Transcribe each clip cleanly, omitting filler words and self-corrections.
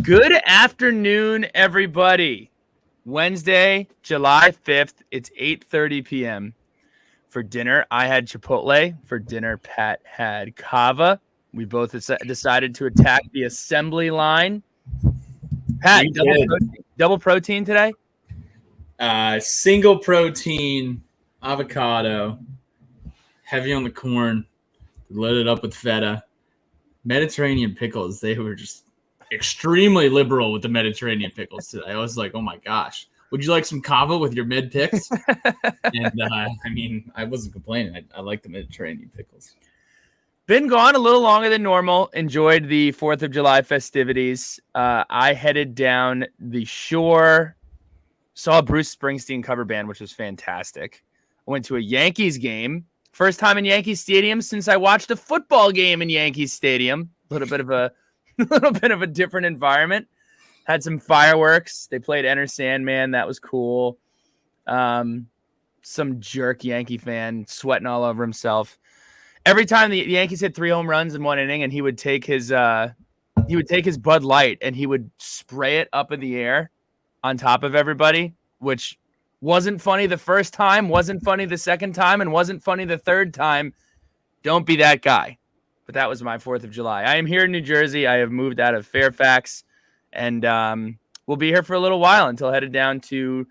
Good afternoon, everybody. Wednesday, July 5th. It's 8:30 p.m. For dinner, I had Chipotle. For dinner, Pat had kava. We both decided to attack the assembly line. Pat, double protein today? Single protein, avocado, heavy on the corn, loaded up with feta. Mediterranean pickles, they were just extremely liberal with the Mediterranean pickles today. I was like, oh my gosh. Would you like some kava with your mid picks? And I wasn't complaining. I like the Mediterranean pickles. Been gone a little longer than normal. Enjoyed the 4th of July festivities. I headed down the shore. Saw a Bruce Springsteen cover band, which was fantastic. I went to a Yankees game. First time in Yankee Stadium since I watched a football game in Yankee Stadium. A little bit of a different environment. Had some fireworks. They played Enter Sandman. That was cool. Some jerk Yankee fan sweating all over himself. Every time the Yankees hit 3 home runs in one inning, and he would take his Bud Light and he would spray it up in the air on top of everybody, which wasn't funny the first time, wasn't funny the second time, and wasn't funny the third time. Don't be that guy. But that was my 4th of July. I am here in New Jersey. I have moved out of Fairfax, and we'll be here for a little while until headed down to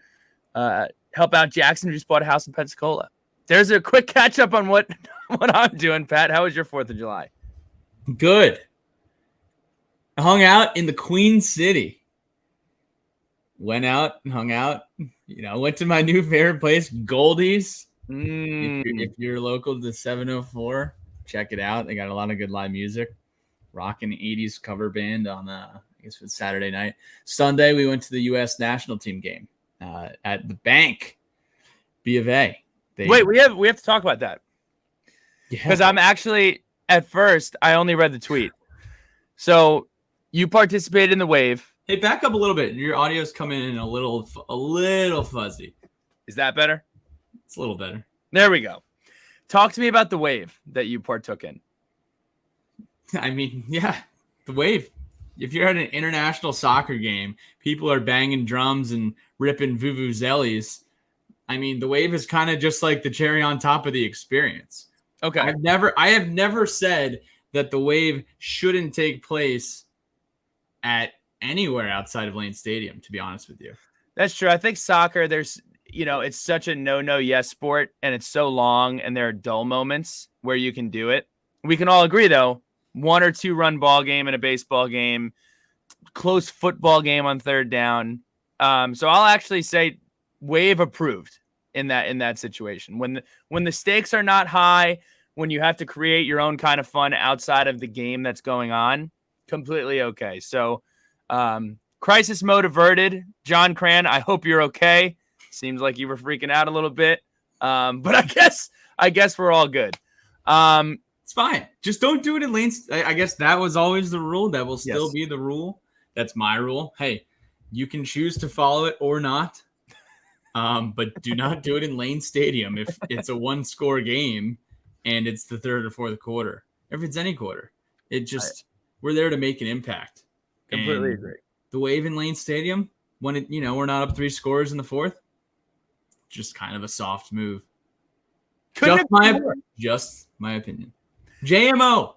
help out Jackson, who just bought a house in Pensacola. There's a quick catch up on what I'm doing, Pat. How was your 4th of July? Good. I hung out in the Queen City. Went out and hung out. Went to my new favorite place, Goldie's. If you're local to 704, check it out. They got a lot of good live music. Rocking 80s cover band on, I guess it was Saturday night. Sunday, we went to the U.S. national team game at the Bank, B of A. Wait, we have to talk about that. Because I'm actually, at first, I only read the tweet. So you participated in the wave. Hey, back up a little bit. Your audio's coming in a little fuzzy. Is that better? It's a little better. There we go. Talk to me about the wave that you partook in. The wave. If you're at an international soccer game, people are banging drums and ripping vuvuzelas. The wave is kind of just like the cherry on top of the experience. Okay. I have never said that the wave shouldn't take place at anywhere outside of Lane Stadium, to be honest with you. That's true. I think soccer, there's, it's such a no yes sport, and it's so long, and there are dull moments where you can do it. We can all agree, though, 1 or 2 run ball game in a baseball game, close football game on third down. So I'll actually say wave approved in that situation. When the stakes are not high, when you have to create your own kind of fun outside of the game that's going on, completely okay. So crisis mode averted. John Cran, I hope you're okay. Seems like you were freaking out a little bit. But I guess we're all good. It's fine. Just don't do it in lanes. I guess that was always the rule. That will still be the rule. That's my rule. Hey, you can choose to follow it or not. But do not do it in Lane Stadium if it's a 1-score game and it's the 3rd or 4th quarter. If it's any quarter, we're there to make an impact. Completely agree. The wave in Lane Stadium, when we're not up 3 scores in the 4th, just kind of a soft move. Just my opinion. JMO.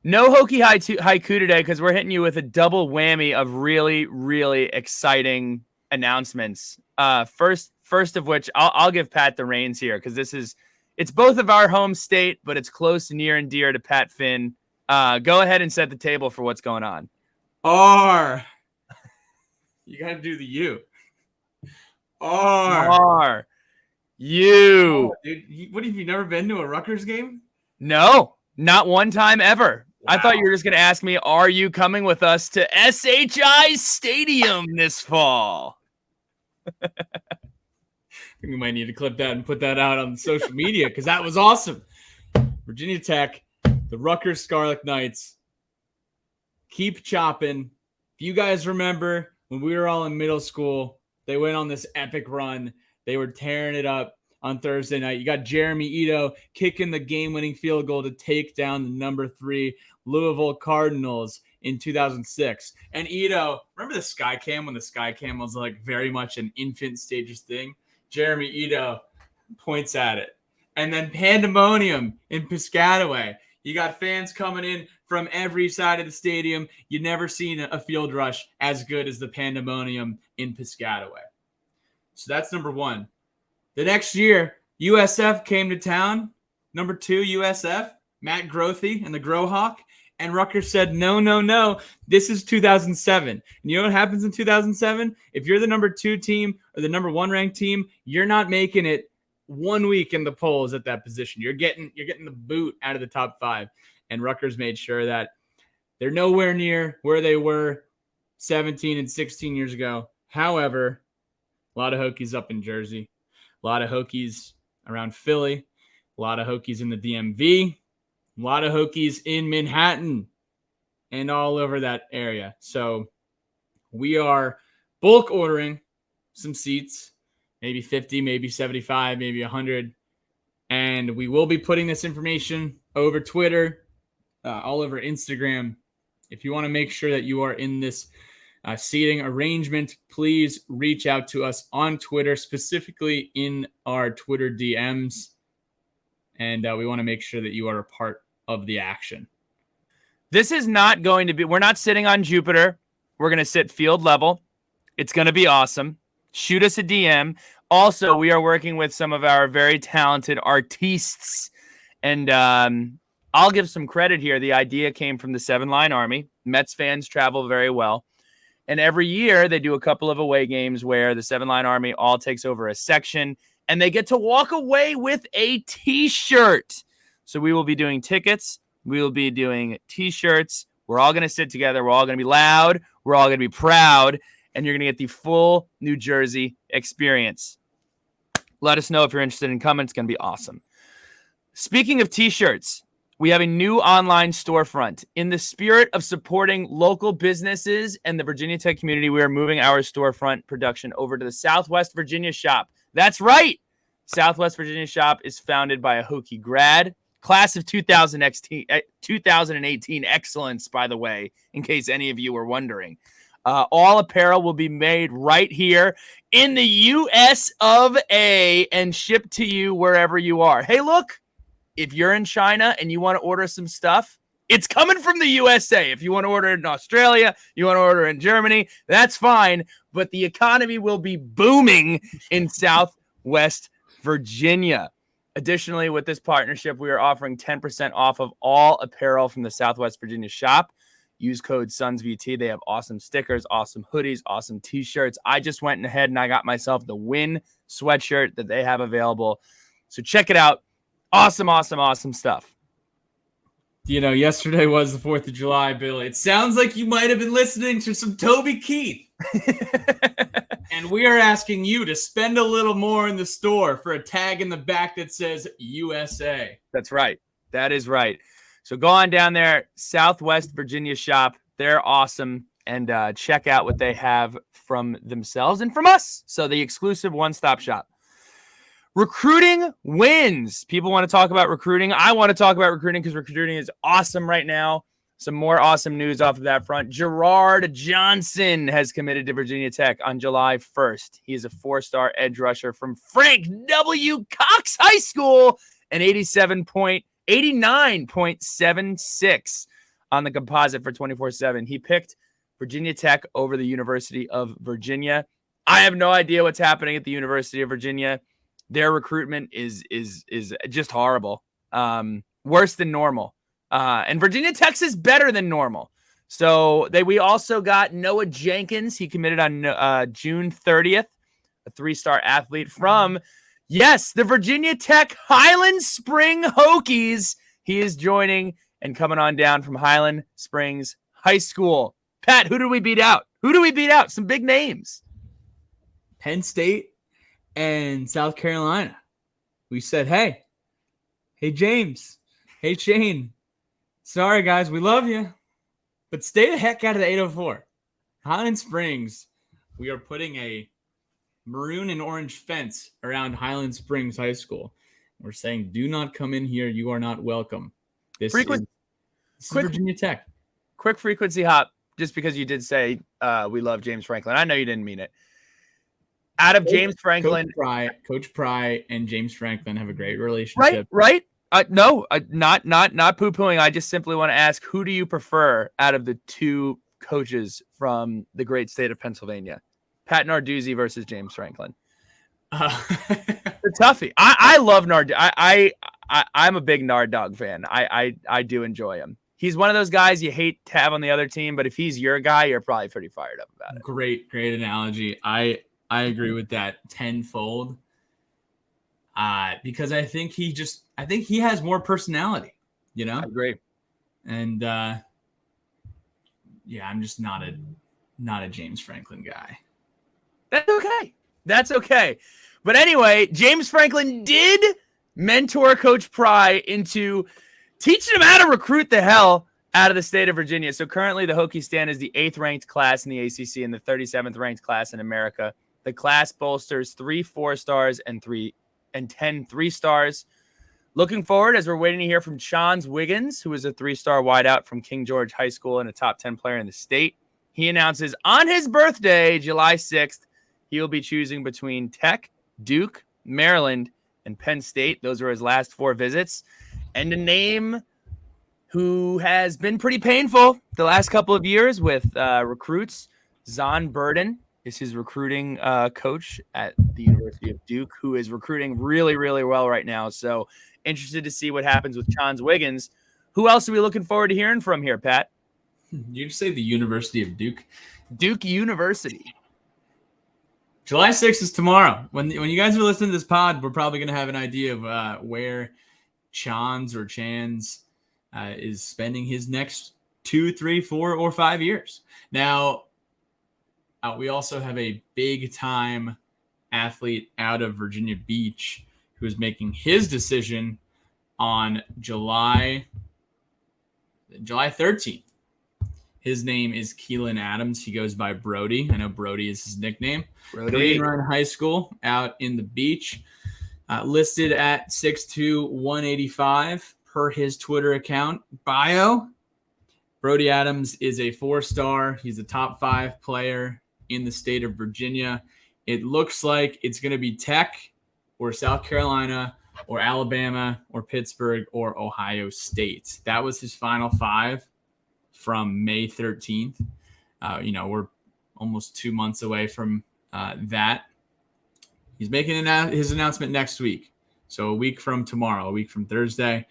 No Hokie haiku today because we're hitting you with a double whammy of really, really exciting announcements. First of which, I'll give Pat the reins here because it's both of our home state, but it's close, near, and dear to Pat Finn. Go ahead and set the table for what's going on. You got to do the U. You. Oh, dude, what have you never been to a Rutgers game? No, not one time ever. Wow. I thought you were just going to ask me, are you coming with us to SHI Stadium this fall? I think we might need to clip that and put that out on social media because that was awesome. Virginia Tech, the Rutgers Scarlet Knights, keep chopping. If you guys remember when we were all in middle school, they went on this epic run. They were tearing it up on Thursday night. You got Jeremy Ito kicking the game-winning field goal to take down the number 3 Louisville Cardinals. in 2006. And Ito, remember the Skycam when the Skycam was like very much an infant stages thing? Jeremy Ito points at it. And then pandemonium in Piscataway. You got fans coming in from every side of the stadium. You've never seen a field rush as good as the pandemonium in Piscataway. So that's number one. The next year, USF came to town. Number 2, USF, Matt Grothy and the Growhawk. And Rutgers said, no. This is 2007. And you know what happens in 2007? If you're the number 2 team or the number 1 ranked team, you're not making it 1 week in the polls at that position. You're getting the boot out of the top 5. And Rutgers made sure that they're nowhere near where they were 17 and 16 years ago. However, a lot of Hokies up in Jersey, a lot of Hokies around Philly, a lot of Hokies in the DMV, a lot of Hokies in Manhattan and all over that area. So we are bulk ordering some seats, maybe 50, maybe 75, maybe 100. And we will be putting this information over Twitter, all over Instagram. If you want to make sure that you are in this seating arrangement, please reach out to us on Twitter, specifically in our Twitter DMs. And we want to make sure that you are a part of the action. This is not going to be, we're not sitting on Jupiter. We're going to sit field level. It's going to be awesome. Shoot us a DM. Also, we are working with some of our very talented artistes. And I'll give some credit here. The idea came from the 7-Line Army. Mets fans travel very well. And every year they do a couple of away games where the 7-Line Army all takes over a section and they get to walk away with a t-shirt. So we will be doing tickets. We will be doing t-shirts. We're all going to sit together. We're all going to be loud. We're all going to be proud. And you're going to get the full New Jersey experience. Let us know if you're interested in coming. It's going to be awesome. Speaking of t-shirts, we have a new online storefront. In the spirit of supporting local businesses and the Virginia Tech community, we are moving our storefront production over to the Southwest Virginia shop. That's right. Southwest Virginia shop is founded by a Hokie grad. Class of 2018 excellence, by the way, in case any of you were wondering. All apparel will be made right here in the US of A and shipped to you wherever you are. Hey, look, if you're in China and you want to order some stuff, it's coming from the USA. If you want to order in Australia, you want to order in Germany, that's fine. But the economy will be booming in Southwest Virginia. Additionally, with this partnership, we are offering 10% off of all apparel from the Southwest Virginia shop. Use code SUNSVT. They have awesome stickers, awesome hoodies, awesome t-shirts. I just went ahead and I got myself the Win sweatshirt that they have available. So check it out. Awesome, awesome, awesome stuff. You know, yesterday was the 4th of July, Billy. It sounds like you might have been listening to some Toby Keith. And we are asking you to spend a little more in the store for a tag in the back that says USA. That's right. That is right. So go on down there, Southwest Virginia shop. They're awesome. And check out what they have from themselves and from us. So the exclusive one-stop shop. Recruiting wins. People want to talk about recruiting. I want to talk about recruiting because recruiting is awesome right now. Some more awesome news off of that front. Gerard Johnson has committed to Virginia Tech on July 1st. He is a 4-star edge rusher from Frank W. Cox High School, an 89.76 on the composite for 24/7. He picked Virginia Tech over the University of Virginia. I have no idea what's happening at the University of Virginia. Their recruitment is just horrible, worse than normal. And Virginia Tech is better than normal. So we also got Noah Jenkins. He committed on June 30th, a 3-star athlete from, yes, the Virginia Tech Highland Spring Hokies. He is joining and coming on down from Highland Springs High School. Pat, who did we beat out? Some big names. Penn State and South Carolina. We said, hey, James, hey, Shane. Sorry, guys, we love you, but stay the heck out of the 804. Highland Springs, we are putting a maroon and orange fence around Highland Springs High School. We're saying, do not come in here. You are not welcome. This is Virginia Tech. quick frequency hop, just because you did say we love James Franklin. I know you didn't mean it. Out of James Franklin. Coach Pry and James Franklin have a great relationship. Right? No, not poo-pooing. I just simply want to ask, who do you prefer out of the two coaches from the great state of Pennsylvania? Pat Narduzzi versus James Franklin. The toughie. I love Nard. I'm a big Nard Dog fan. I do enjoy him. He's one of those guys you hate to have on the other team, but if he's your guy, you're probably pretty fired up about it. Great analogy. I agree with that tenfold. Because I think he has more personality, you know? I agree. And I'm just not a James Franklin guy. That's okay. But anyway, James Franklin did mentor Coach Pry into teaching him how to recruit the hell out of the state of Virginia. So currently the Hokie stand is the 8th ranked class in the ACC and the 37th ranked class in America. The class bolsters 3 4-stars and 10 3-stars. Looking forward as we're waiting to hear from Chance Wiggins, who is a 3-star wideout from King George High School and a top 10 player in the state. He announces on his birthday, July 6th, he will be choosing between Tech, Duke, Maryland, and Penn State. Those were his last 4 visits. And a name who has been pretty painful the last couple of years with recruits. Zon Burden is his recruiting coach at the University of Duke, who is recruiting really, really well right now. So interested to see what happens with Chance Wiggins. Who else are we looking forward to hearing from here, Pat? You just say the University of Duke? Duke University. July 6th is tomorrow. When you guys are listening to this pod, we're probably going to have an idea of where Chance is spending his next 2, 3, 4, or 5 years. Now, we also have a big-time athlete out of Virginia Beach who is making his decision on July 13th. His name is Keelan Adams. He goes by Brody. I know Brody is his nickname. Green Run High School out in the beach. Listed at 6'2", 185 per his Twitter account bio. Brody Adams is a 4-star. He's a top 5 player in the state of Virginia. It looks like it's going to be Tech or South Carolina or Alabama or Pittsburgh or Ohio State. That was his final 5 from May 13th. We're almost 2 months away from that. He's making his announcement next week. So a week from tomorrow, a week from Thursday.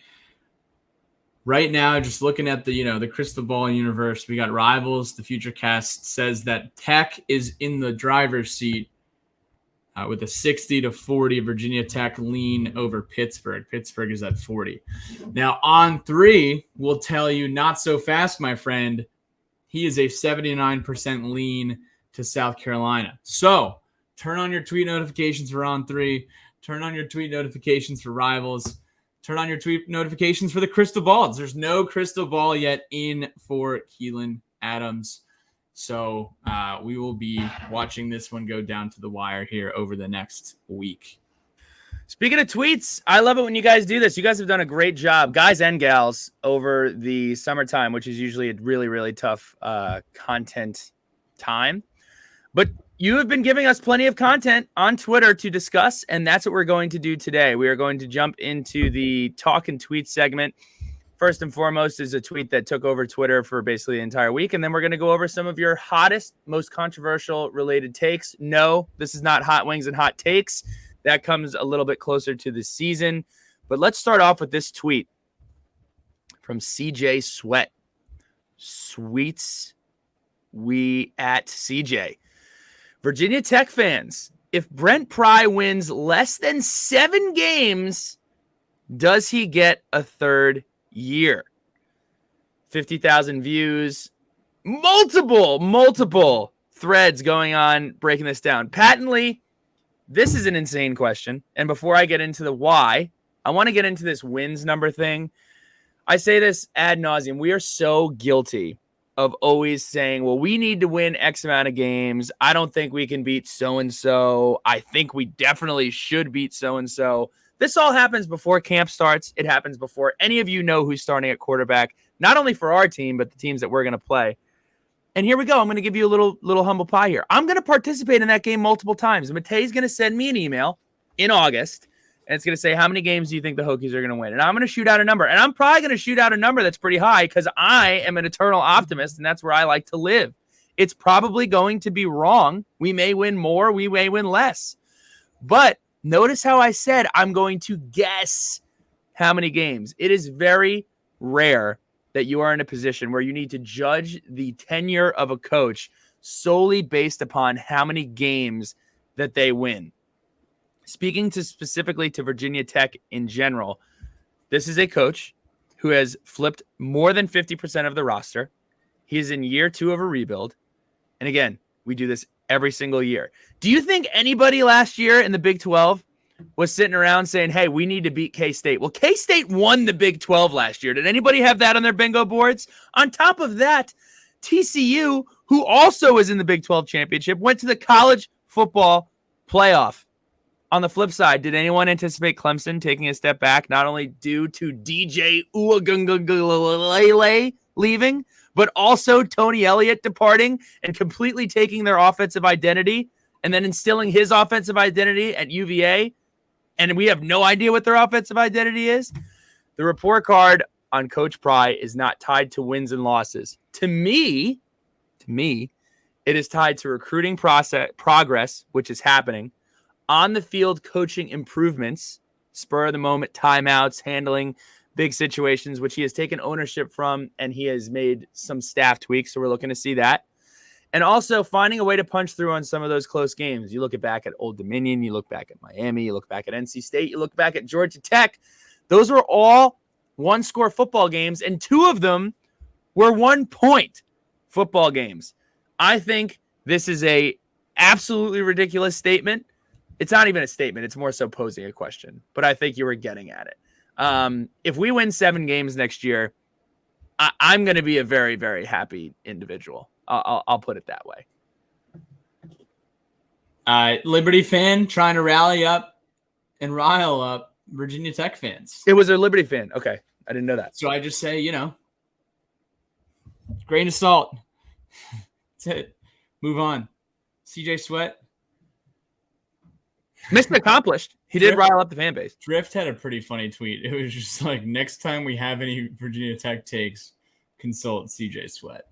Right now, just looking at the crystal ball universe, we got Rivals. The Futurecast says that Tech is in the driver's seat with a 60-40 Virginia Tech lean over Pittsburgh. Pittsburgh is at 40. Now, on 3, we'll tell you not so fast, my friend. He is a 79% lean to South Carolina. So turn on your tweet notifications for On 3. Turn on your tweet notifications for Rivals. Turn on your tweet notifications for the crystal balls. There's no crystal ball yet in for Keelan Adams. So we will be watching this one go down to the wire here over the next week. Speaking of tweets, I love it when you guys do this. You guys have done a great job, guys and gals, over the summertime, which is usually a really, really tough content time. But you have been giving us plenty of content on Twitter to discuss, and that's what we're going to do today. We are going to jump into the talk and tweet segment. First and foremost is a tweet that took over Twitter for basically the entire week, and then we're going to go over some of your hottest, most controversial related takes. No, this is not hot wings and hot takes. That comes a little bit closer to the season. But let's start off with this tweet from CJ Sweat. Sweets we at CJ. Virginia Tech fans, if Brent Pry wins less than 7 games, does he get a 3rd year? 50,000 views, multiple threads going on breaking this down. Patently, this is an insane question. And before I get into the why, I want to get into this wins number thing. I say this ad nauseum. We are so guilty of always saying, well, we need to win X amount of games. I don't think we can beat so-and-so. I think we definitely should beat so-and-so. This all happens before camp starts. It happens before any of you know who's starting at quarterback. not only for our team, but the teams that we're going to play. And here we go. I'm going to give you a little humble pie here. I'm going to participate in that game multiple times. Matei's going to send me an email in August, and it's going to say, how many games do you think the Hokies are going to win? And I'm going to shoot out a number. And I'm probably going to shoot out a number that's pretty high because I am an eternal optimist, and that's where I like to live. It's probably going to be wrong. We may win more. We may win less. But notice how I said I'm going to guess how many games. It is very rare that you are in a position where you need to judge the tenure of a coach solely based upon how many games that they win. Speaking specifically to Virginia Tech in general, this is a coach who has flipped more than 50% of the roster. He is in year 2 of a rebuild. And again, we do this every single year. Do you think anybody last year in the Big 12 was sitting around saying, hey, we need to beat K-State? Well, K-State won the Big 12 last year. Did anybody have that on their bingo boards? On top of that, TCU, who also is in the Big 12 championship, went to the college football playoff. On the flip side, did anyone anticipate Clemson taking a step back, not only due to DJ Uiagalelei leaving, but also Tony Elliott departing and completely taking their offensive identity and then instilling his offensive identity at UVA? And we have no idea what their offensive identity is. The report card on Coach Pry is not tied to wins and losses. To me, it is tied to recruiting progress, which is happening, on the field coaching improvements, spur of the moment timeouts, handling big situations, which he has taken ownership from, and he has made some staff tweaks. So we're looking to see that. And also finding a way to punch through on some of those close games. You look back at Old Dominion, you look back at Miami, you look back at NC State, you look back at Georgia Tech. Those were all one-score football games, and 2 of them were 1-point football games. I think this is a absolutely ridiculous statement. It's not even a statement. It's more so posing a question, but I think you were getting at it. If we win 7 games next year, I'm going to be a very, very happy individual. I'll put it that way. Liberty fan trying to rally up and rile up Virginia Tech fans. It was a Liberty fan. Okay. I didn't know that. So I just say, grain of salt. That's it. Move on. CJ Sweat. Mission accomplished. He did rile up the fan base. Drift had a pretty funny tweet. It was just like, next time we have any Virginia Tech takes, consult CJ Sweat.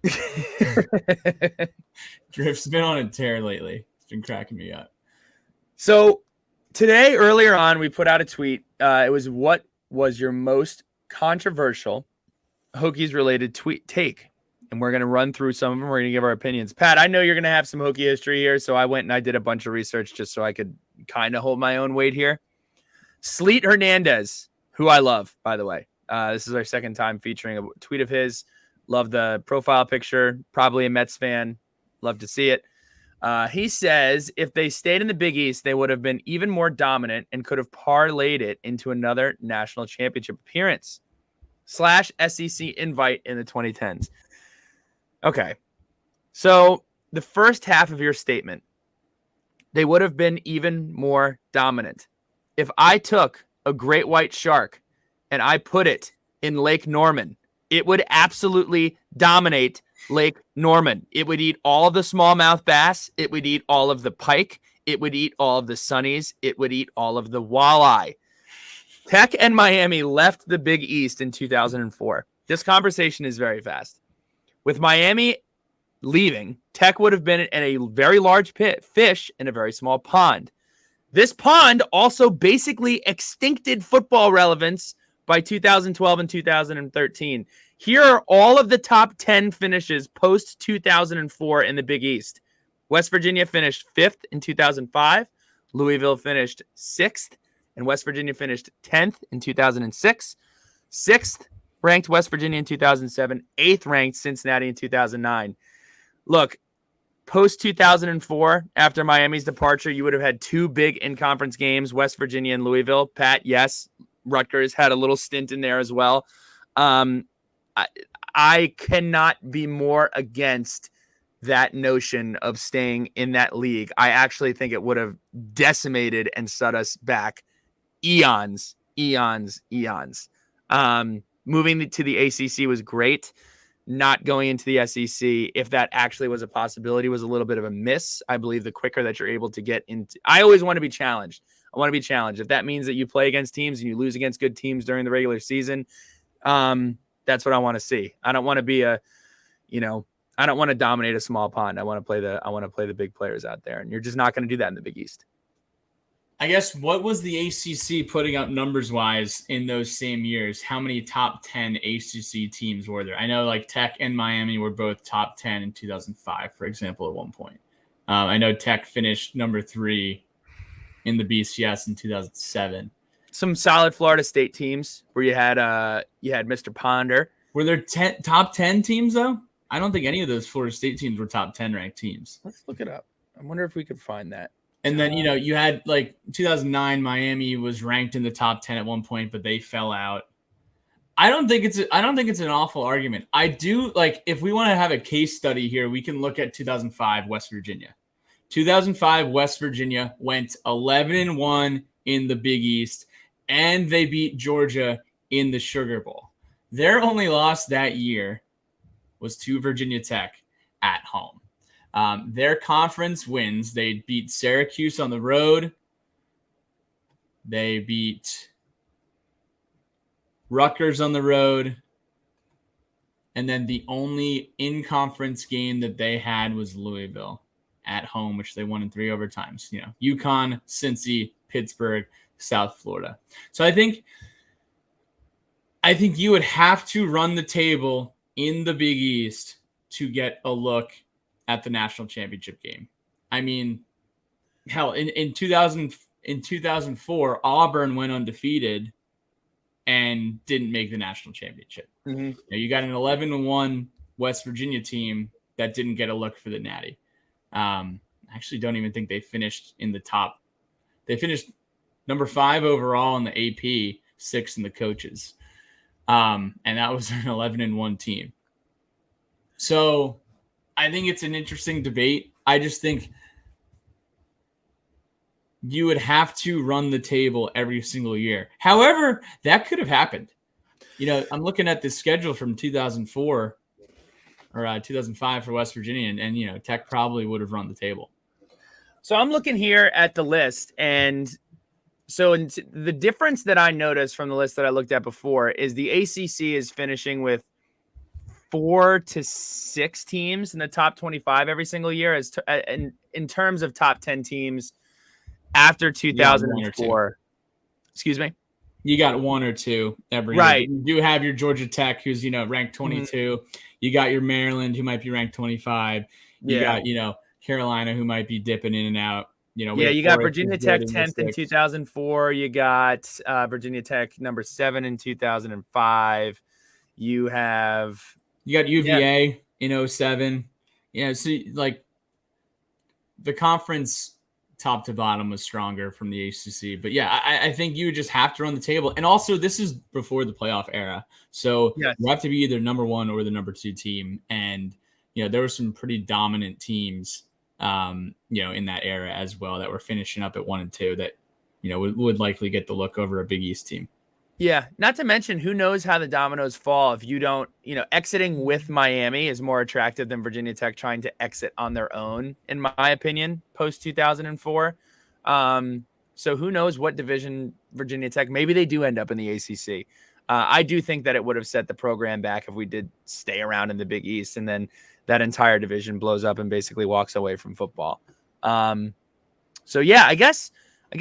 Drift's been on a tear lately. It's been cracking me up. So today, earlier on, we put out a tweet. It was, what was your most controversial Hokies related take? And we're going to run through some of them. We're going to give our opinions. Pat, I know you're going to have some Hokie history here, so I went and I did a bunch of research just so I could kind of hold my own weight here. Sleet Hernandez, who I love, by the way. This is our second time featuring a tweet of his. Love the profile picture. Probably a Mets fan. Love to see it. He says if they stayed in the Big East, they would have been even more dominant and could have parlayed it into another national championship appearance / SEC invite in the 2010s. Okay. So the first half of your statement, they would have been even more dominant. If I took a great white shark and I put it in Lake Norman, it would absolutely dominate Lake Norman. It would eat all of the smallmouth bass. It would eat all of the pike. It would eat all of the sunnies. It would eat all of the walleye. Tech and Miami left the Big East in 2004. This conversation is very fast. With Miami leaving, Tech would have been in a very large fish in a very small pond. This pond also basically extincted football relevance by 2012 and 2013. Here are all of the top 10 finishes post 2004 in the Big East. West Virginia finished 5th in 2005. Louisville finished 6th, and West Virginia finished 10th in 2006. 6th ranked West Virginia in 2007, 8th ranked Cincinnati in 2009. Look, post 2004, after Miami's departure, you would have had 2 big in-conference games, West Virginia and Louisville. Pat, yes, Rutgers had a little stint in there as well. I cannot be more against that notion of staying in that league. I actually think it would have decimated and set us back eons. moving to the ACC was great. Not going into the SEC, if that actually was a possibility, was a little bit of a miss. I believe the quicker that you're able to get into, I always want to be challenged. I want to be challenged. If that means that you play against teams and you lose against good teams during the regular season, that's what I want to see. I don't want to be I don't want to dominate a small pond. I want to play the big players out there, and you're just not going to do that in the Big East. I guess what was the ACC putting up numbers-wise in those same years? How many top 10 ACC teams were there? I know like Tech and Miami were both top 10 in 2005, for example, at one point. I know Tech finished number 3 in the BCS in 2007. Some solid Florida State teams where you had Mr. Ponder. Were there top 10 teams, though? I don't think any of those Florida State teams were top 10 ranked teams. Let's look it up. I wonder if we could find that. And then, you had like 2009, Miami was ranked in the top 10 at one point, but they fell out. I don't think it's an awful argument. I do like, if we want to have a case study here, we can look at 2005 West Virginia. 2005 West Virginia went 11-1 in the Big East, and they beat Georgia in the Sugar Bowl. Their only loss that year was to Virginia Tech at home. Their conference wins, they beat Syracuse on the road. They beat Rutgers on the road. And then the only in-conference game that they had was Louisville at home, which they won in 3 overtimes. UConn, Cincy, Pittsburgh, South Florida. So I think you would have to run the table in the Big East to get a look at the national championship game. I mean, hell, in 2004, Auburn went undefeated and didn't make the national championship. Mm-hmm. Now, you got an 11-1 West Virginia team that didn't get a look for the Natty. I actually don't even think they finished in the top. They finished number 5 overall in the AP, 6th in the coaches. And that was an 11-1 team. So I think it's an interesting debate. I just think you would have to run the table every single year. However, that could have happened. I'm looking at the schedule from 2004 or 2005 for West Virginia, and Tech probably would have run the table. So I'm looking here at the list, and so the difference that I noticed from the list that I looked at before is the ACC is finishing with 4 to 6 teams in the top 25 every single year, in terms of top 10 teams after 2004. Excuse me. You got 1 or 2 every year. You do have your Georgia Tech, who's ranked 22. Mm-hmm. You got your Maryland, who might be ranked 25. You got Carolina, who might be dipping in and out. You got Virginia Tech 10th in 2004. You got Virginia Tech number 7 in 2005. You got UVA in 07. So like the conference top to bottom was stronger from the ACC. But I think you just have to run the table. And also, this is before the playoff era. So you have to be either number 1 or the number 2 team. And, there were some pretty dominant teams, in that era as well that were finishing up at 1 and 2 that, would likely get the look over a Big East team. Yeah, not to mention, who knows how the dominoes fall if you don't, exiting with Miami is more attractive than Virginia Tech trying to exit on their own, in my opinion, post 2004. So who knows what division Virginia Tech, maybe they do end up in the ACC. I do think that it would have set the program back if we did stay around in the Big East and then that entire division blows up and basically walks away from football. So yeah, I guess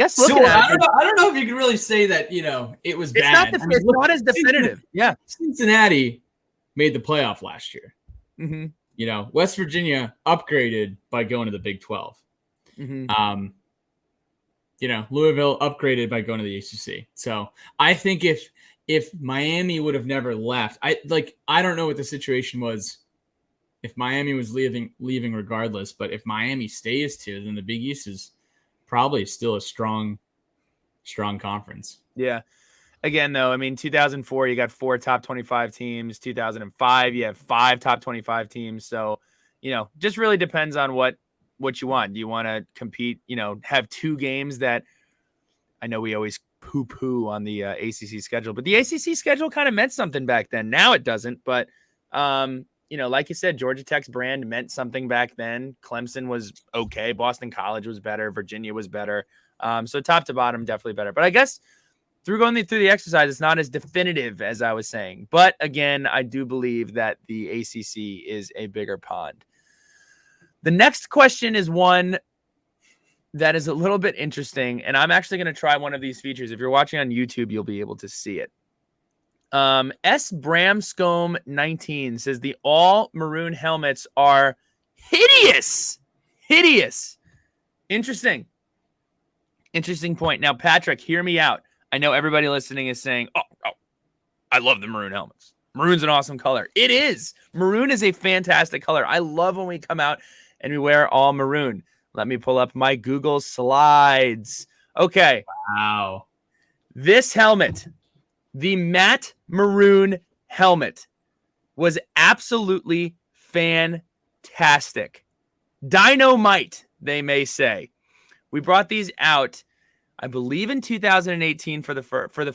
so I don't know if you can really say that, it was bad. It's not as definitive. Yeah. Cincinnati made the playoff last year. Mm-hmm. West Virginia upgraded by going to the Big 12. Mm-hmm. Louisville upgraded by going to the ACC. So I think if Miami would have never left, I don't know what the situation was if Miami was leaving regardless, but if Miami stays too, then the Big East is probably still a strong conference. Yeah. Again, though, 2004, you got 4 top 25 teams. 2005, you have 5 top 25 teams. So, just really depends on what you want. Do you want to compete, have 2 games that I know we always poo on the ACC schedule, but the ACC schedule kind of meant something back then. Now it doesn't, but like you said, Georgia Tech's brand meant something back then. Clemson was okay. Boston College was better. Virginia was better. So top to bottom, definitely better. But I guess through the exercise, it's not as definitive as I was saying. But again, I do believe that the ACC is a bigger pond. The next question is one that is a little bit interesting, and I'm actually going to try one of these features. If you're watching on YouTube, you'll be able to see it. S. Bramscombe 19 says the all maroon helmets are hideous. Interesting point. Now, Patrick, hear me out. I know everybody listening is saying, oh, I love the maroon helmets. Maroon's an awesome color. It is. Maroon is a fantastic color. I love when we come out and we wear all maroon. Let me pull up my Google Slides. Okay. Wow. This helmet, the matte maroon helmet, was absolutely fantastic. Dynamite, they may say. We brought these out, I believe, in 2018 for the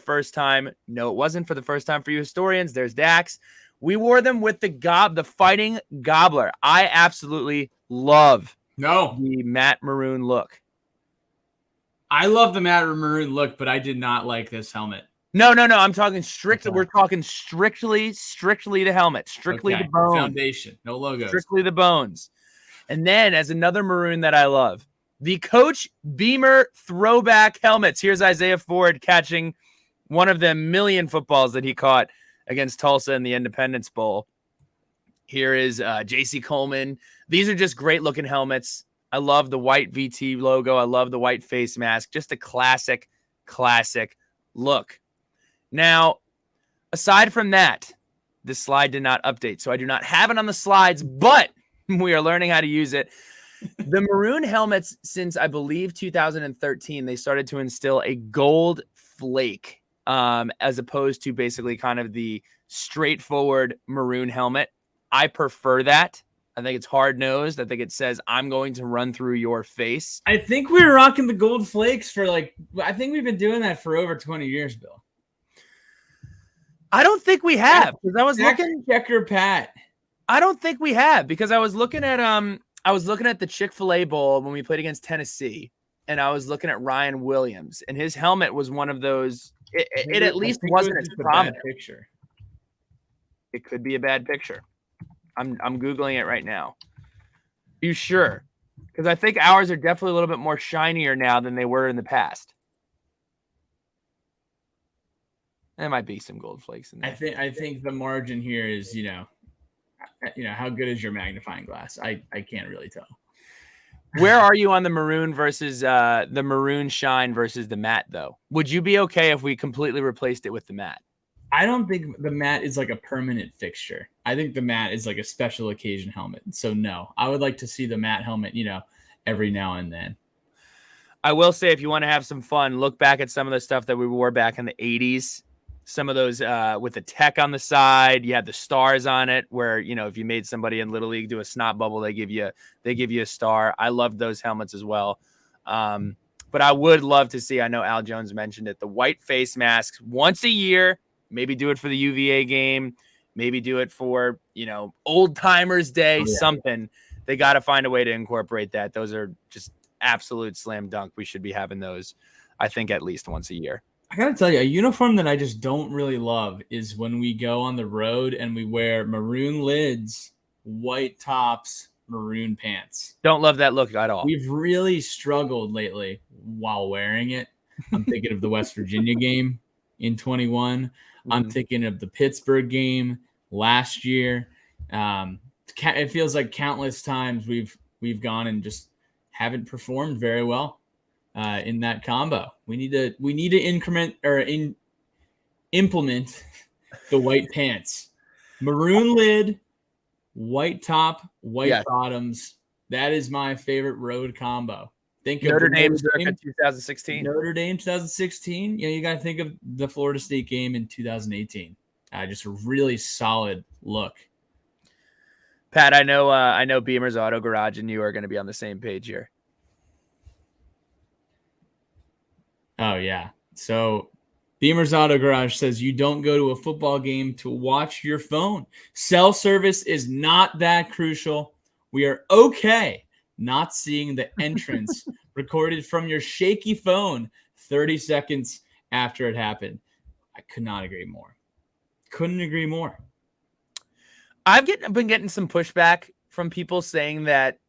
first time. No, it wasn't for the first time for you historians. There's Dax. We wore them with the Fighting Gobbler. I absolutely love the matte maroon look. I love the matte maroon look, but I did not like this helmet. No. I'm talking strictly. Okay. We're talking strictly the helmet, strictly the bones. Foundation, no logos. Strictly the bones. And then as another maroon that I love, the Coach Beamer throwback helmets. Here's Isaiah Ford catching one of the million footballs that he caught against Tulsa in the Independence Bowl. Here is J.C. Coleman. These are just great looking helmets. I love the white VT logo. I love the white face mask. Just a classic look. Now, aside from that, this slide did not update, so I do not have it on the slides, but we are learning how to use it. The maroon helmets, since I believe 2013, they started to instill a gold flake as opposed to basically kind of the straightforward maroon helmet. I prefer that. I think it's hard-nosed. I think it says, I'm going to run through your face. I think we were rocking the gold flakes I think we've been doing that for over 20 years, Bill. I don't think we have. Because I was looking. Checker Pat. I don't think we have, because I was looking at the Chick-fil-A Bowl when we played against Tennessee, and I was looking at Ryan Williams, and his helmet was one of those. It at least wasn't as prominent. Picture. It could be a bad picture. I'm Googling it right now. Are you sure? Because I think ours are definitely a little bit more shinier now than they were in the past. There might be some gold flakes in there. I think the margin here is, how good is your magnifying glass? I can't really tell. Where are you on the maroon versus the maroon shine versus the matte, though? Would you be okay if we completely replaced it with the matte? I don't think the matte is like a permanent fixture. I think the matte is like a special occasion helmet. So no, I would like to see the matte helmet, every now and then. I will say, if you want to have some fun, look back at some of the stuff that we wore back in the 80s. Some of those with the tech on the side, you had the stars on it where, if you made somebody in Little League do a snot bubble, they give you a star. I loved those helmets as well. But I would love to see, I know Al Jones mentioned it, the white face masks once a year. Maybe do it for the UVA game. Maybe do it for, Old Timers Day, something. They got to find a way to incorporate that. Those are just absolute slam dunk. We should be having those, I think, at least once a year. I got to tell you, a uniform that I just don't really love is when we go on the road and we wear maroon lids, white tops, maroon pants. Don't love that look at all. We've really struggled lately while wearing it. I'm thinking of the West Virginia game in 21. I'm thinking of the Pittsburgh game last year. It feels like countless times we've gone and just haven't performed very well in that combo. We need to implement the white pants, maroon lid, white top, white bottoms. That is my favorite road combo. Think Notre Dame 2016. Notre Dame 2016. You got to think of the Florida State game in 2018. Just a really solid look. Pat, I know Beamer's Auto Garage and you are going to be on the same page here. Oh yeah, So Beamer's Auto Garage says you don't go to a football game to watch your phone. Cell service is not that crucial. We are okay not seeing the entrance recorded from your shaky phone 30 seconds after it happened. I could not agree more. Couldn't agree more. I've been getting some pushback from people saying that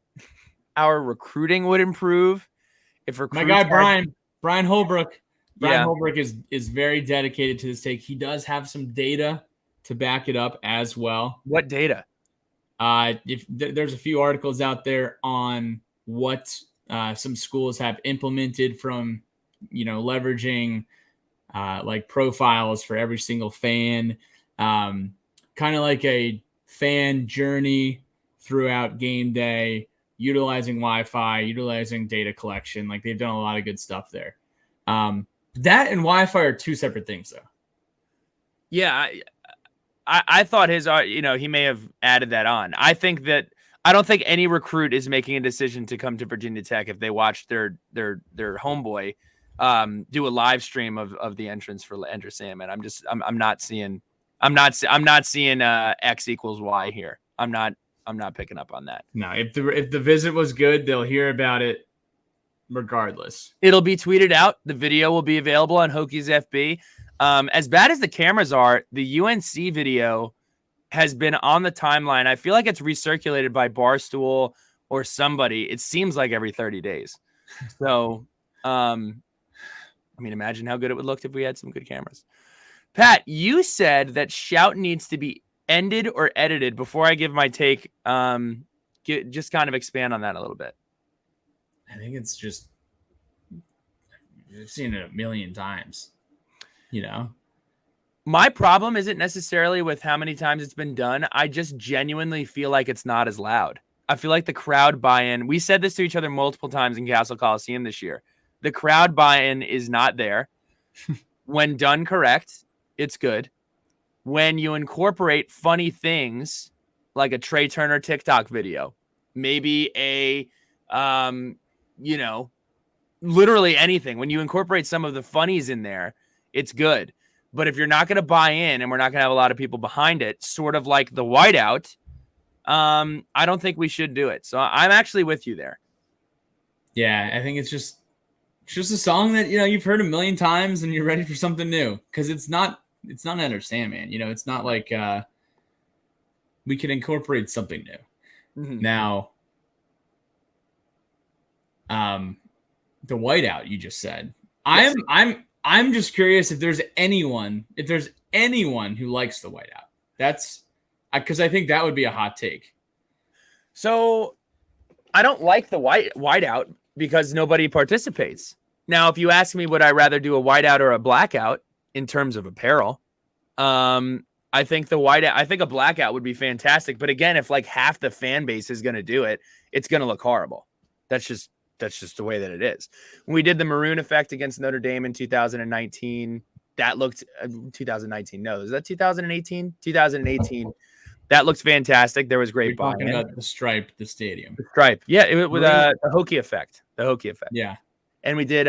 our recruiting would improve if My guy Brian Holbrook. Holbrook is very dedicated to this take. He does have some data to back it up as well. What data? If there's a few articles out there on what some schools have implemented from, leveraging like profiles for every single fan, kind of like a fan journey throughout game day, utilizing Wi-Fi, utilizing data collection. Like they've done a lot of good stuff there. That and Wi-Fi are two separate things, though. Yeah, I thought his, he may have added that on. I don't think any recruit is making a decision to come to Virginia Tech if they watch their homeboy do a live stream of the entrance for Enter Sandman. I'm not seeing X equals Y here. I'm not picking up on that. No, if the visit was good, they'll hear about it regardless. It'll be tweeted out. The video will be available on Hokie's FB. As bad as the cameras are, the UNC video has been on the timeline. I feel like it's recirculated by Barstool or somebody. It seems like every 30 days. So, imagine how good it would look if we had some good cameras. Pat, you said that Shout needs to be ended or edited. Before I give my take, just kind of expand on that a little bit. I think it's just, I've seen it a million times, My problem isn't necessarily with how many times it's been done. I just genuinely feel like it's not as loud. I feel like the crowd buy-in, we said this to each other multiple times in Castle Coliseum this year. The crowd buy-in is not there. When done correct, it's good. When you incorporate funny things like a Trey Turner TikTok video, maybe a, literally anything. When you incorporate some of the funnies in there, it's good. But if you're not going to buy in and we're not going to have a lot of people behind it, sort of like the whiteout, I don't think we should do it. So I'm actually with you there. Yeah, I think it's just a song that, you've heard a million times and you're ready for something new. Because it's not Enter Sandman. It's not like we can incorporate something new. Mm-hmm. Now, the whiteout you just said. Yes. I'm just curious if there's anyone who likes the whiteout. That's because I think that would be a hot take. So I don't like the whiteout because nobody participates. Now, if you ask me, would I rather do a whiteout or a blackout in terms of apparel? I think a blackout would be fantastic. But again, if like half the fan base is going to do it, it's going to look horrible. That's just the way that it is. When we did the maroon effect against Notre Dame in 2019, that looked 2019. No, is that 2018? 2018. That looks fantastic. There was great buy-in. Talking about the stripe, the stadium. The stripe. Yeah, it with the Hokie effect. The Hokie effect. Yeah. And we did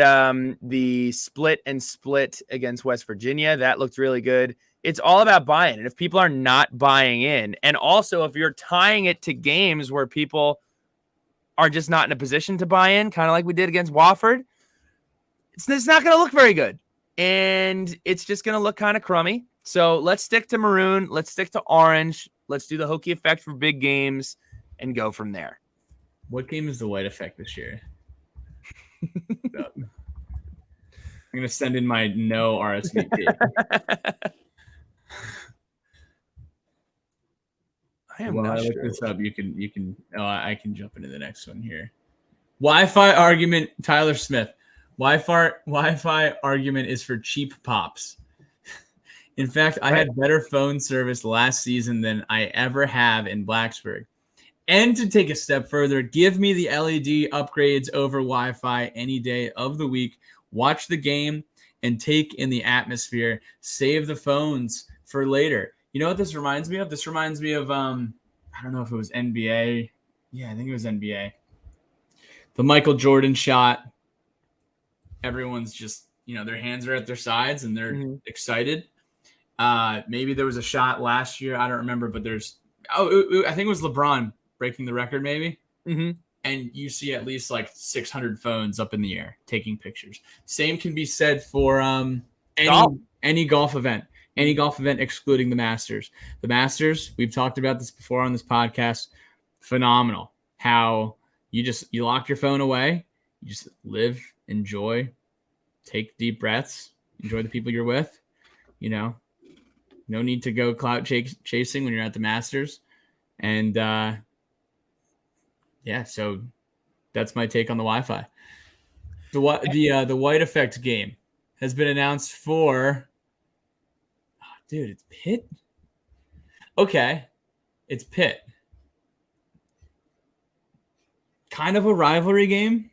the split against West Virginia. That looked really good. It's all about buy-in. And if people are not buying in, and also if you're tying it to games where people are just not in a position to buy in, kind of like we did against Wofford, it's not going to look very good. And it's just going to look kind of crummy. So let's stick to maroon. Let's stick to orange. Let's do the Hokie effect for big games and go from there. What game is the white effect this year? I'm going to send in my no RSVP. I am not sure. Look this up. You can. Oh, I can jump into the next one here. Wi-Fi argument. Tyler Smith. Wi-Fi argument is for cheap pops. In fact, I had better phone service last season than I ever have in Blacksburg. And to take a step further, give me the LED upgrades over Wi-Fi any day of the week. Watch the game and take in the atmosphere. Save the phones for later. You know what this reminds me of? This reminds me of, I don't know if it was NBA. Yeah, I think it was NBA. The Michael Jordan shot. Everyone's just their hands are at their sides and they're excited. Maybe there was a shot last year. I don't remember, but I think it was LeBron breaking the record maybe. And you see at least like 600 phones up in the air taking pictures. Same can be said for any golf event. Any golf event excluding the Masters. The Masters, we've talked about this before on this podcast. Phenomenal. How you lock your phone away. You just live, enjoy, take deep breaths, enjoy the people you're with. No need to go clout chasing when you're at the Masters. And so that's my take on the Wi-Fi. The White Effect game has been announced for... Dude, it's Pitt? Okay. It's Pitt. Kind of a rivalry game.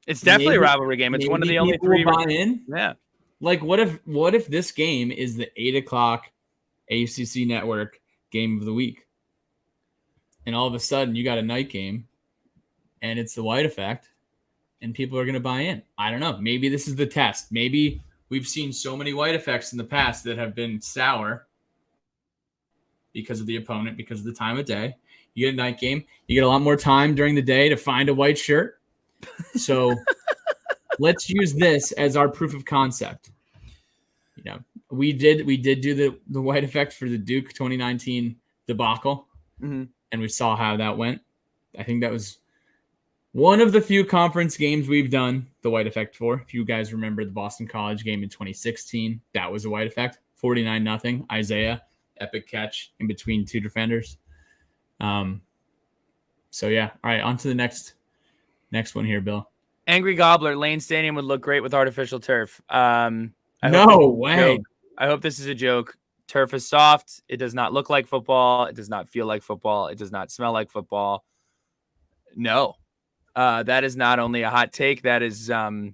It's definitely a rivalry game. It's one of the only three. Buy in. Yeah. Like, what if this game is the 8:00 ACC Network game of the week? And all of a sudden, you got a night game, and it's the White Effect, and people are going to buy in. I don't know. Maybe this is the test. Maybe we've seen so many White Effects in the past that have been sour because of the opponent, because of the time of day. You get a night game. You get a lot more time during the day to find a white shirt. So let's use this as our proof of concept. We did do the White Effect for the Duke 2019 debacle, and we saw how that went. I think that was one of the few conference games we've done the White Effect for. If you guys remember the Boston College game in 2016, that was a White Effect. 49-0. Isaiah, epic catch in between two defenders. So yeah. All right, on to the next one here, Bill. Angry Gobbler, Lane Stadium would look great with artificial turf. No way. I hope this is a joke. Turf is soft. It does not look like football. It does not feel like football. It does not smell like football. No. That is not only a hot take. That is, in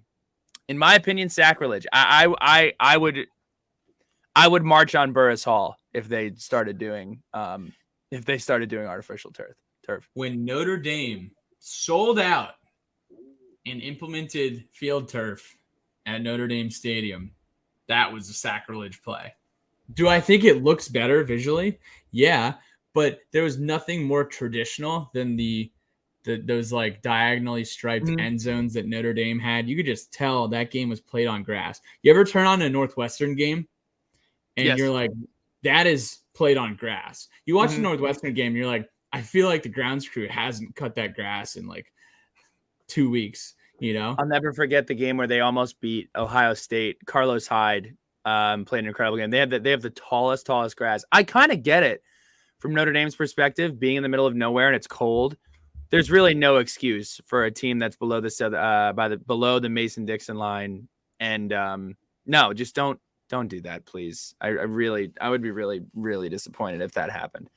my opinion, sacrilege. I would march on Burris Hall if they started doing artificial turf. When Notre Dame sold out and implemented field turf at Notre Dame Stadium, that was a sacrilege play. Do I think it looks better visually? Yeah, but there was nothing more traditional than those like diagonally striped end zones that Notre Dame had. You could just tell that game was played on grass. You ever turn on a Northwestern game and you're like, that is played on grass. You watch the Northwestern game, you're like, I feel like the grounds crew hasn't cut that grass in like 2 weeks. I'll never forget the game where they almost beat Ohio State. Carlos Hyde played an incredible game. They have the tallest grass. I kind of get it from Notre Dame's perspective, being in the middle of nowhere and it's cold. There's really no excuse for a team that's below below the Mason-Dixon line. And no, just don't do that, please. I would be really, really disappointed if that happened.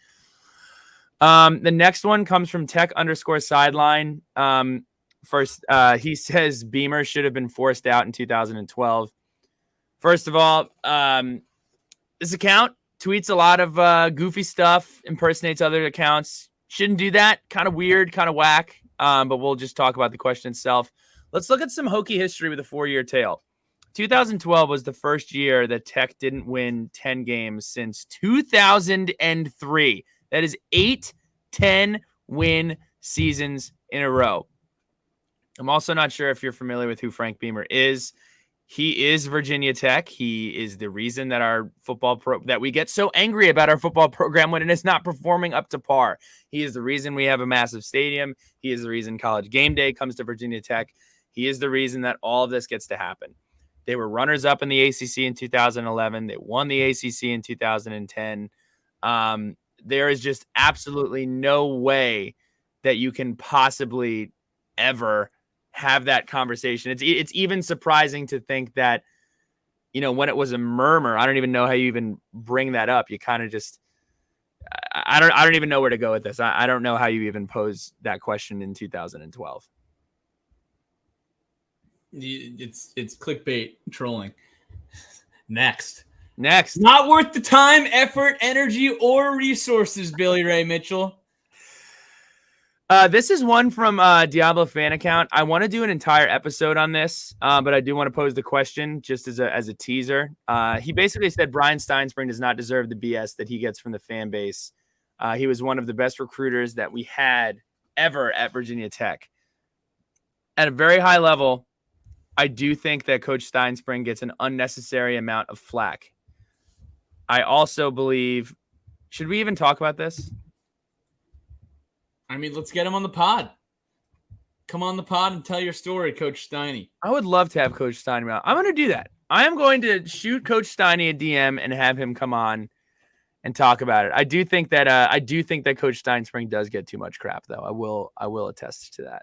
The next one comes from Tech_sideline. First, he says Beamer should have been forced out in 2012. First of all, this account tweets a lot of goofy stuff, impersonates other accounts. Shouldn't do that. Kind of weird, kind of whack. But we'll just talk about the question itself. Let's look at some Hokie history with a 4-year tail. 2012 was the first year that Tech didn't win 10 games since 2003. That is 8 10-win seasons in a row. I'm also not sure if you're familiar with who Frank Beamer is. He is Virginia Tech. He is the reason that our football that we get so angry about our football program when it is not performing up to par. He is the reason we have a massive stadium. He is the reason College Game Day comes to Virginia Tech. He is the reason that all of this gets to happen. They were runners-up in the ACC in 2011. They won the ACC in 2010. There is just absolutely no way that you can possibly ever have that conversation. It's even surprising to think that, when it was a murmur, I don't even know how you even bring that up. You kind of just, I don't even know where to go with this. I don't know how you even pose that question in 2012. It's clickbait trolling. Next. Not worth the time, effort, energy, or resources, Billy Ray Mitchell. This is one from Diablo fan account. I want to do an entire episode on this, but I do want to pose the question just as a teaser. He basically said Brian Steinspring does not deserve the BS that he gets from the fan base. He was one of the best recruiters that we had ever at Virginia Tech. At a very high level, I do think that Coach Steinspring gets an unnecessary amount of flack. I also believe, should we even talk about this? I mean, let's get him on the pod. Come on the pod and tell your story, Coach Steiny. I would love to have Coach Steiny out. I'm going to do that. I am going to shoot Coach Steiny a DM and have him come on and talk about it. I do think that Coach Steinspring does get too much crap, though. I will attest to that.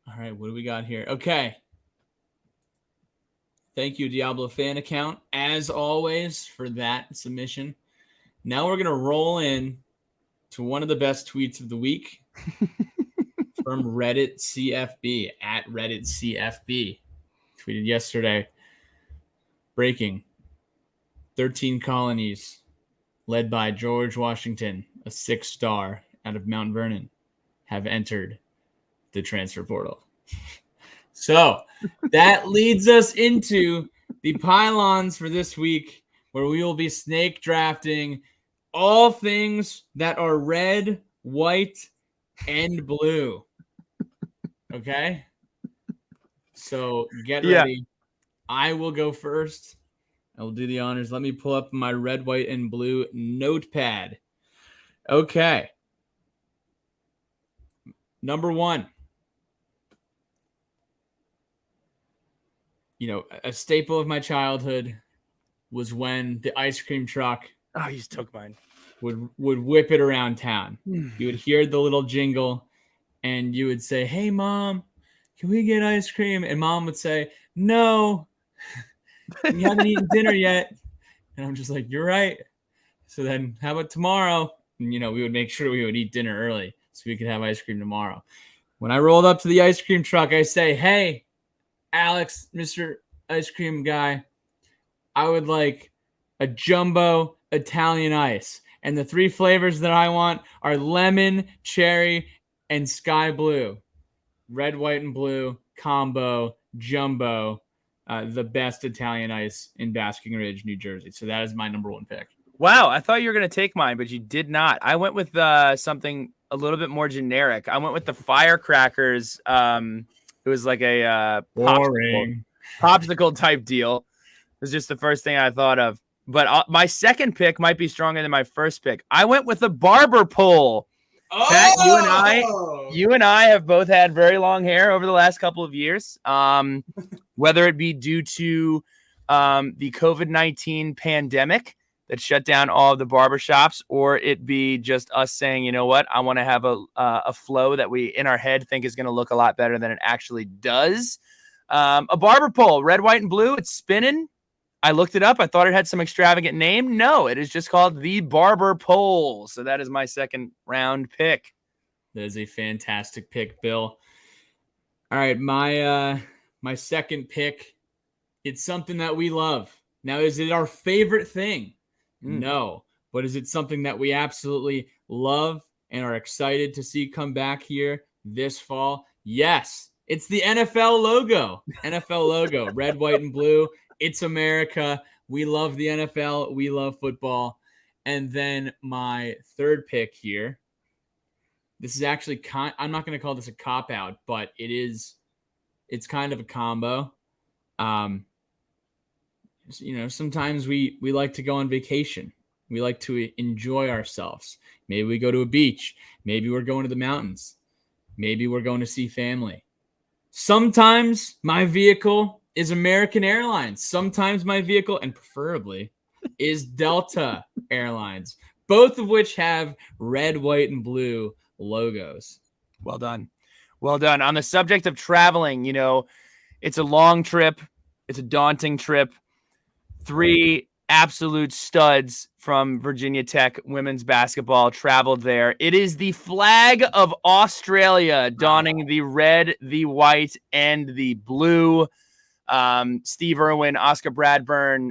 All right, what do we got here? Okay. Thank you, Diablo fan account, as always, for that submission. Now we're going to roll in to one of the best tweets of the week from Reddit CFB at Reddit CFB. Tweeted yesterday. Breaking. 13 colonies led by George Washington, a 6-star out of Mount Vernon, have entered the transfer portal. So that leads us into the pylons for this week, where we will be snake drafting all things that are red, white, and blue. Okay? So get ready. I will go first. I will do the honors. Let me pull up my red, white, and blue notepad. Okay. Number 1. You know, a staple of my childhood was when the ice cream truck you just took mine. Would whip it around town. You would hear the little jingle and you would say, "Hey, Mom, can we get ice cream?" And Mom would say, "No, you haven't eaten dinner yet." And I'm just like, "You're right." So then how about tomorrow? And, we would make sure we would eat dinner early so we could have ice cream tomorrow. When I rolled up to the ice cream truck, I say, "Hey, Alex, Mr. Ice Cream Guy, I would like a jumbo Italian ice. And the 3 flavors that I want are lemon, cherry, and sky blue. Red, white, and blue combo, jumbo, the best Italian ice in Basking Ridge, New Jersey." So that is my number 1 pick. Wow, I thought you were going to take mine, but you did not. I went with something a little bit more generic. I went with the Firecrackers. It was like a popsicle type deal. It was just the first thing I thought of. But my second pick might be stronger than my first pick. I went with the barber pole. Oh! Pat, you and I have both had very long hair over the last couple of years. Whether it be due to the COVID-19 pandemic that shut down all of the barbershops, or it be just us saying, you know what, I want to have a flow that we in our head think is going to look a lot better than it actually does. A barber pole, red, white, and blue. It's spinning. I looked it up. I thought it had some extravagant name. No, it is just called the barber pole. So that is my second round pick. That is a fantastic pick, Bill. All right, my second pick. It's something that we love. Now, is it our favorite thing? No. But is it something that we absolutely love and are excited to see come back here this fall? Yes. It's the NFL logo. NFL logo, red, white, and blue. It's America. We love the NFL. We love football. And then my third pick here. This is actually I'm not going to call this a cop-out, but it's kind of a combo. Sometimes we like to go on vacation. We like to enjoy ourselves. Maybe we go to a beach. Maybe we're going to the mountains. Maybe we're going to see family. Sometimes my vehicle is American Airlines. Sometimes my vehicle, and preferably, is Delta Airlines, both of which have red, white, and blue logos. Well done. Well done. On the subject of traveling, it's a long trip. It's a daunting trip. 3 absolute studs from Virginia Tech women's basketball traveled there. It is the flag of Australia donning the red, the white, and the blue. Steve Irwin, Oscar Bradburn,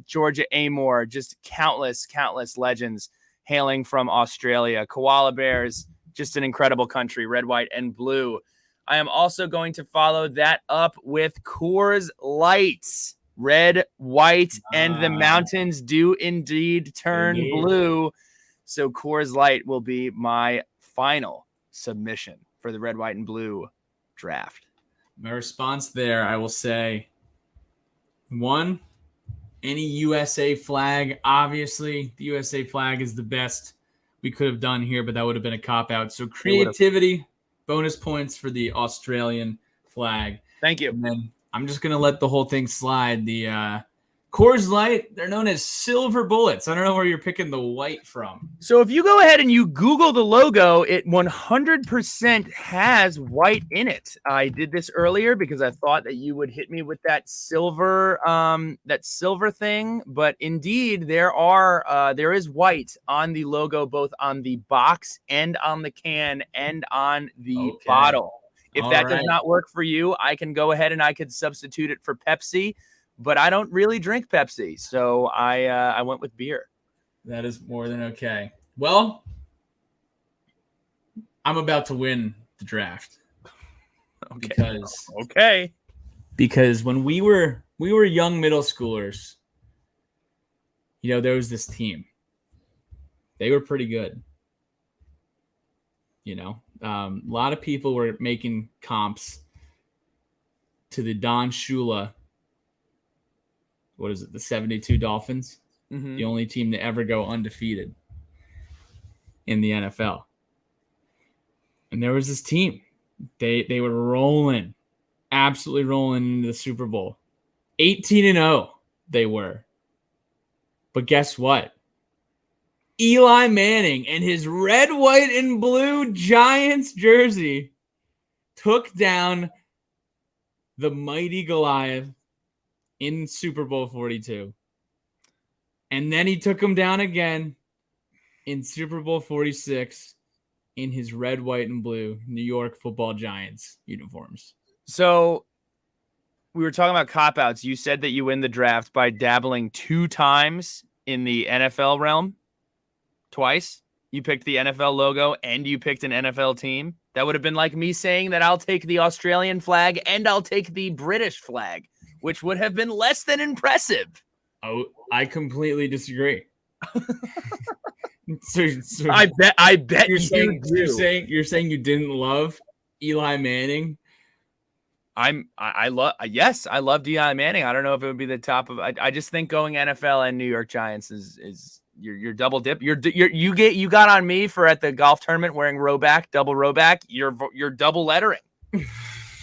Georgia Amor, just countless legends hailing from Australia. Koala bears, Just an incredible country, red, white, and blue. I am also going to follow that up with Coors Light. Red, white, and the mountains do indeed turn blue. So Coors Light will be my final submission for the red, white, and blue draft. My response there, I will say, one, any USA flag. Obviously, the USA flag is the best we could have done here, but that would have been a cop-out. So creativity, bonus points for the Australian flag. Thank you. And then I'm just going to let the whole thing slide. The Coors Light, they're known as silver bullets. I don't know where you're picking the white from. So if you go ahead and you Google the logo, it 100% has white in it. I did this earlier because I thought that you would hit me with that silver thing. But indeed, there is white on the logo, both on the box and on the can and on the bottle. If that does not work for you, I can go ahead and I could substitute it for Pepsi. But I don't really drink Pepsi, so I went with beer. That is more than okay. Well, I'm about to win the draft. Because when we were young middle schoolers, there was this team. They were pretty good. A lot of people were making comps to the Don Shula. What is it? The 72 Dolphins, the only team to ever go undefeated in the NFL. And there was this team. They were rolling, absolutely rolling into the Super Bowl. 18-0 they were. But guess what? Eli Manning and his red, white, and blue Giants jersey took down the mighty Goliath in Super Bowl 42. And then he took him down again in Super Bowl 46 in his red, white, and blue New York Football Giants uniforms. So we were talking about cop-outs. You said that you win the draft by dabbling 2 times in the NFL realm. Twice. You picked the NFL logo and you picked an NFL team. That would have been like me saying that I'll take the Australian flag and I'll take the British flag, which would have been less than impressive. Oh, I completely disagree. so I bet you're saying you didn't love Eli Manning. I love Eli Manning. I don't know if it would be the top of. I just think going NFL and New York Giants is you're double dip. You got on me for at the golf tournament wearing double rowback. You're double lettering.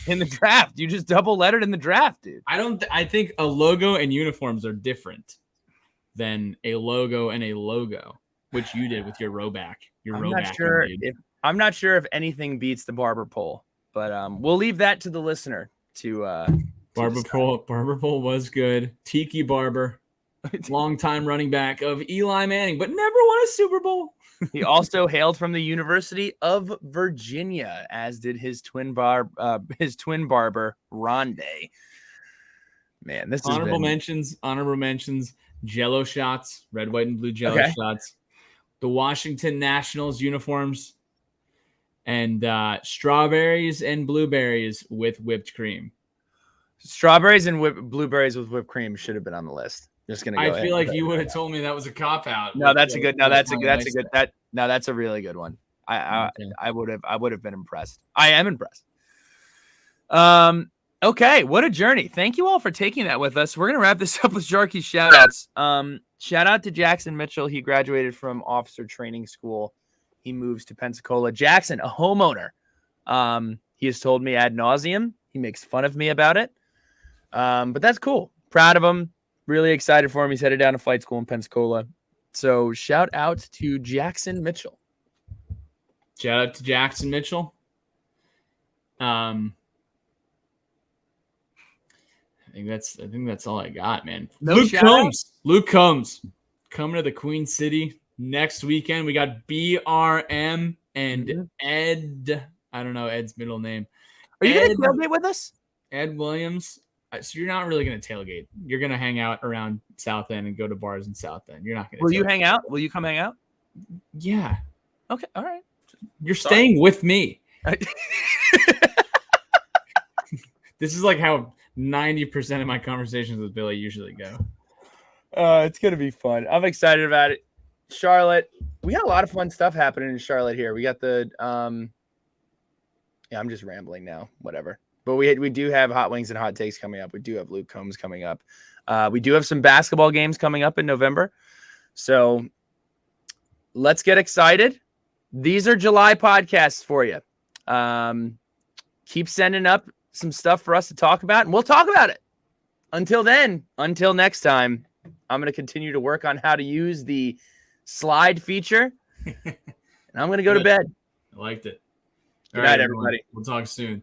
In the draft, you just double lettered in the draft, dude. I think a logo and uniforms are different than a logo and a logo, which you did with your rowback. I'm not sure if anything beats the barber pole, but we'll leave that to the listener to barber pole was good. Tiki Barber, longtime running back of Eli Manning, but never won a Super Bowl. He also hailed from the University of Virginia, as did his twin barber, Rondé. Man, this is honorable mentions. Jello shots, red, white, and blue Jello shots. The Washington Nationals uniforms, and strawberries and blueberries with whipped cream. Strawberries and blueberries with whipped cream should have been on the list. Just gonna. I feel like you would have told me that was a cop out. No, that's a good. No, that's a good. That's a really good one. I would have been impressed. I am impressed. Okay, what a journey. Thank you all for taking that with us. We're gonna wrap this up with Jarkey's shout outs. Shout out to Jackson Mitchell. He graduated from officer training school. He moves to Pensacola. Jackson, a homeowner. He has told me ad nauseum. He makes fun of me about it. But that's cool. Proud of him. Really excited for him. He's headed down to flight school in Pensacola. So shout out to Jackson Mitchell. Shout out to Jackson Mitchell. I think that's all I got, man. Luke Combs coming to the Queen City next weekend. We got BRM and Ed. I don't know Ed's middle name. Are you going to tailgate with us? Ed Williams. So you're not really going to tailgate. You're going to hang out around South End and go to bars in South End. You're not going to. Will you hang out? Will you come hang out? Yeah. Okay. All right. You're staying with me. This is like how 90% of my conversations with Billy usually go. It's going to be fun. I'm excited about it. Charlotte, we got a lot of fun stuff happening in Charlotte here. We got the I'm just rambling now. Whatever. But we do have hot wings and hot takes coming up. We do have Luke Combs coming up. We do have some basketball games coming up in November. So let's get excited. These are July podcasts for you. Keep sending up some stuff for us to talk about, and we'll talk about it. Until then, until next time, I'm going to continue to work on how to use the slide feature, and I'm going to go to bed. I liked it. Good night, everybody. We'll talk soon.